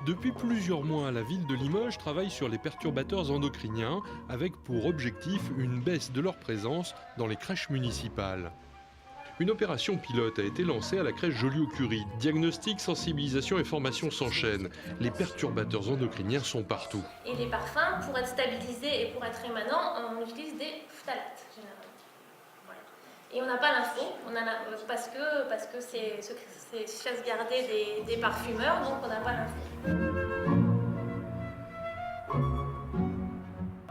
Depuis plusieurs mois, la ville de Limoges travaille sur les perturbateurs endocriniens avec pour objectif une baisse de leur présence dans les crèches municipales. Une opération pilote a été lancée à la crèche Joliot-Curie. Diagnostic, sensibilisation et formation s'enchaînent. Les perturbateurs endocriniens sont partout. Et les parfums, pour être stabilisés et pour être émanants, on utilise des phtalates généralement. Voilà. Et on n'a pas l'info, parce que c'est chasse gardée des parfumeurs, donc on n'a pas l'info.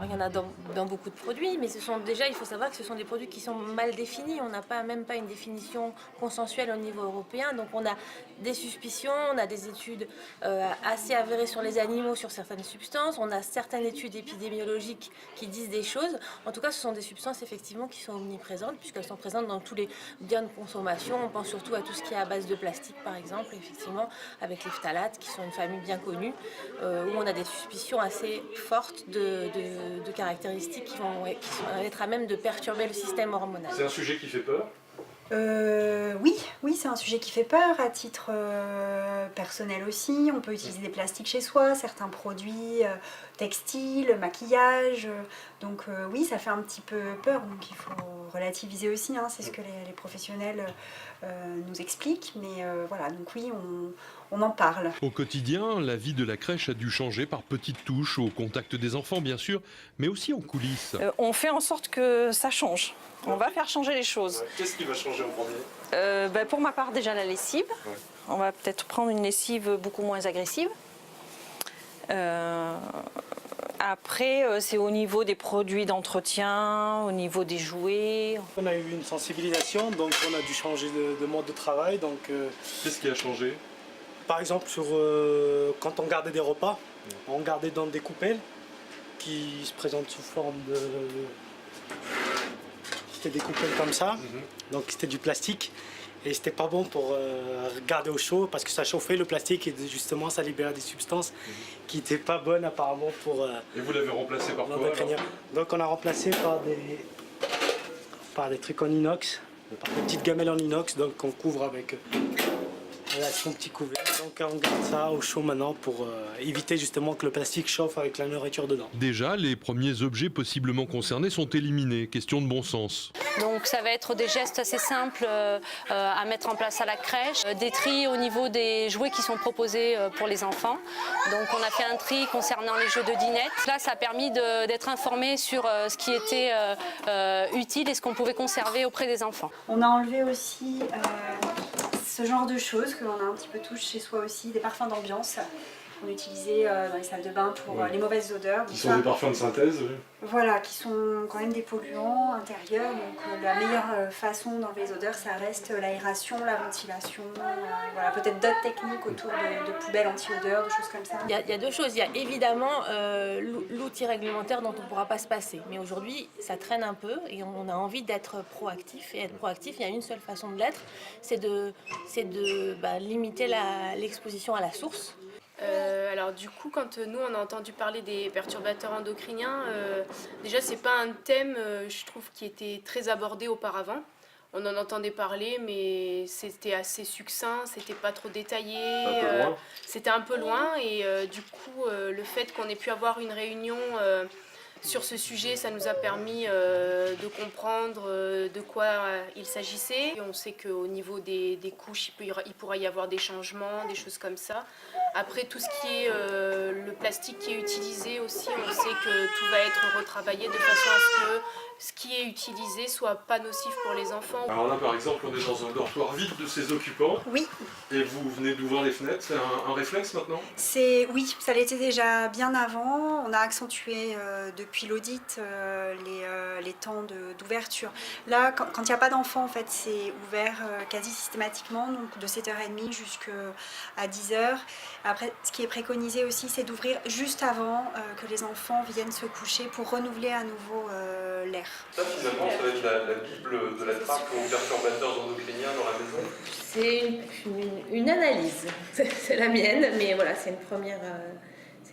Il y en a dans beaucoup de produits, mais il faut savoir que ce sont des produits qui sont mal définis. On n'a même pas une définition consensuelle au niveau européen. Donc on a des suspicions, on a des études assez avérées sur les animaux, sur certaines substances. On a certaines études épidémiologiques qui disent des choses. En tout cas, ce sont des substances effectivement qui sont omniprésentes, puisqu'elles sont présentes dans tous les biens de consommation. On pense surtout à tout ce qui est à base de plastique, par exemple, effectivement, avec les phtalates, qui sont une famille bien connue, où on a des suspicions assez fortes de caractéristiques qui vont être à même de perturber le système hormonal. C'est un sujet qui fait peur ? Oui, c'est un sujet qui fait peur, à titre personnel aussi. On peut utiliser des plastiques chez soi, certains produits textiles, maquillage. Donc oui, ça fait un petit peu peur, donc il faut relativiser aussi, hein, c'est ce que les professionnels nous expliquent. Mais voilà, donc oui, on en parle. Au quotidien, la vie de la crèche a dû changer par petites touches, au contact des enfants bien sûr, mais aussi en coulisses. On fait en sorte que ça change. On va faire changer les choses. Qu'est-ce qui va changer en premier ? Pour ma part, déjà la lessive. Ouais. On va peut-être prendre une lessive beaucoup moins agressive. Après, c'est au niveau des produits d'entretien, au niveau des jouets. On a eu une sensibilisation, donc on a dû changer de mode de travail. Qu'est-ce qui a changé ? Par exemple, quand on gardait des repas, on gardait dans des coupelles qui se présentent sous forme de... C'était des coupelles comme ça, donc c'était du plastique. Et c'était pas bon pour garder au chaud parce que ça chauffait le plastique et justement ça libérait des substances qui n'étaient pas bonnes apparemment pour... Et vous l'avez remplacé par quoi alors ? Donc on a remplacé par des trucs en inox, par des petites gamelles en inox, donc on couvre avec son petit couvert. Donc on garde ça au chaud maintenant pour éviter justement que le plastique chauffe avec la nourriture dedans. Déjà, les premiers objets possiblement concernés sont éliminés, question de bon sens. Donc ça va être des gestes assez simples à mettre en place à la crèche, des tris au niveau des jouets qui sont proposés pour les enfants. Donc on a fait un tri concernant les jeux de dinette. Là ça a permis d'être informé sur ce qui était utile et ce qu'on pouvait conserver auprès des enfants. On a enlevé aussi ce genre de choses que l'on a un petit peu tous chez soi aussi, des parfums d'ambiance qu'on utilisait dans les salles de bain pour les mauvaises odeurs. Qui sont des parfums de synthèse, oui. Voilà, qui sont quand même des polluants intérieurs. Donc la meilleure façon d'enlever les odeurs, ça reste l'aération, la ventilation, voilà, peut-être d'autres techniques autour de poubelles anti-odeurs, de choses comme ça. Il y a deux choses. Il y a évidemment l'outil réglementaire dont on ne pourra pas se passer. Mais aujourd'hui, ça traîne un peu et on a envie d'être proactif. Et être proactif, il y a une seule façon de l'être, c'est de limiter l'exposition à la source. Alors du coup, quand nous on a entendu parler des perturbateurs endocriniens, déjà c'est pas un thème, je trouve, qui était très abordé auparavant. On en entendait parler, mais c'était assez succinct, c'était pas trop détaillé, c'était un peu loin et du coup le fait qu'on ait pu avoir une réunion sur ce sujet, ça nous a permis de comprendre de quoi il s'agissait. Et on sait qu'au niveau des couches, il pourra y avoir des changements, des choses comme ça. Après, tout ce qui est le plastique qui est utilisé aussi, on sait que tout va être retravaillé de façon à ce que ce qui est utilisé soit pas nocif pour les enfants. Alors là, par exemple, on est dans un dortoir vide de ses occupants. Oui. Et vous venez d'ouvrir les fenêtres, c'est un réflexe maintenant ? Oui, ça l'était déjà bien avant. On a accentué depuis l'audit les temps d'ouverture. Là, quand il n'y a pas d'enfants, en fait, c'est ouvert quasi systématiquement, donc de 7h30 jusqu'à 10h. Après, ce qui est préconisé aussi, c'est d'ouvrir juste avant que les enfants viennent se coucher pour renouveler à nouveau l'air. Ça, finalement, ça va être la Bible de la trappe aux perturbateurs endocriniens dans la maison ? C'est une analyse, c'est la mienne, mais voilà, c'est une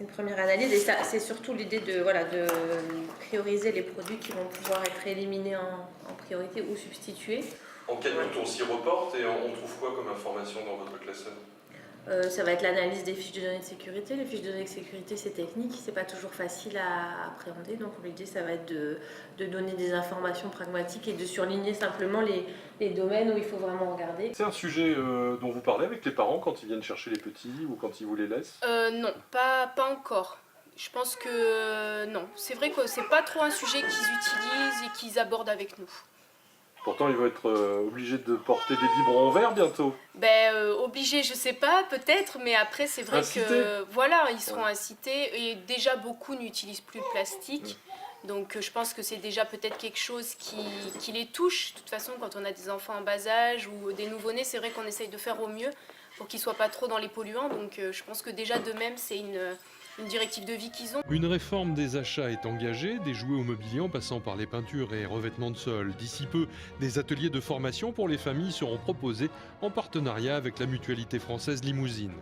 première analyse et ça, c'est surtout l'idée de prioriser les produits qui vont pouvoir être éliminés en priorité ou substitués. En quelle minute on s'y reporte et on trouve quoi comme information dans votre classeur ? Ça va être l'analyse des fiches de données de sécurité. Les fiches de données de sécurité, c'est technique, c'est pas toujours facile à appréhender. Donc l'idée, ça va être de donner des informations pragmatiques et de surligner simplement les domaines où il faut vraiment regarder. C'est un sujet dont vous parlez avec les parents quand ils viennent chercher les petits ou quand ils vous les laissent? Non, pas encore. Je pense que non. C'est vrai que c'est pas trop un sujet qu'ils utilisent et qu'ils abordent avec nous. Pourtant, ils vont être obligés de porter des biberons verts bientôt. Obligés, je sais pas, peut-être, mais après c'est vrai que voilà, ils seront incités et déjà beaucoup n'utilisent plus le plastique. Donc je pense que c'est déjà peut-être quelque chose qui les touche. De toute façon, quand on a des enfants en bas âge ou des nouveau-nés, c'est vrai qu'on essaye de faire au mieux pour qu'ils soient pas trop dans les polluants. Donc je pense que déjà de même, c'est une directive de vie qu'ils ont. Une réforme des achats est engagée, des jouets au mobilier en passant par les peintures et revêtements de sol. D'ici peu, des ateliers de formation pour les familles seront proposés en partenariat avec la Mutualité française Limousine.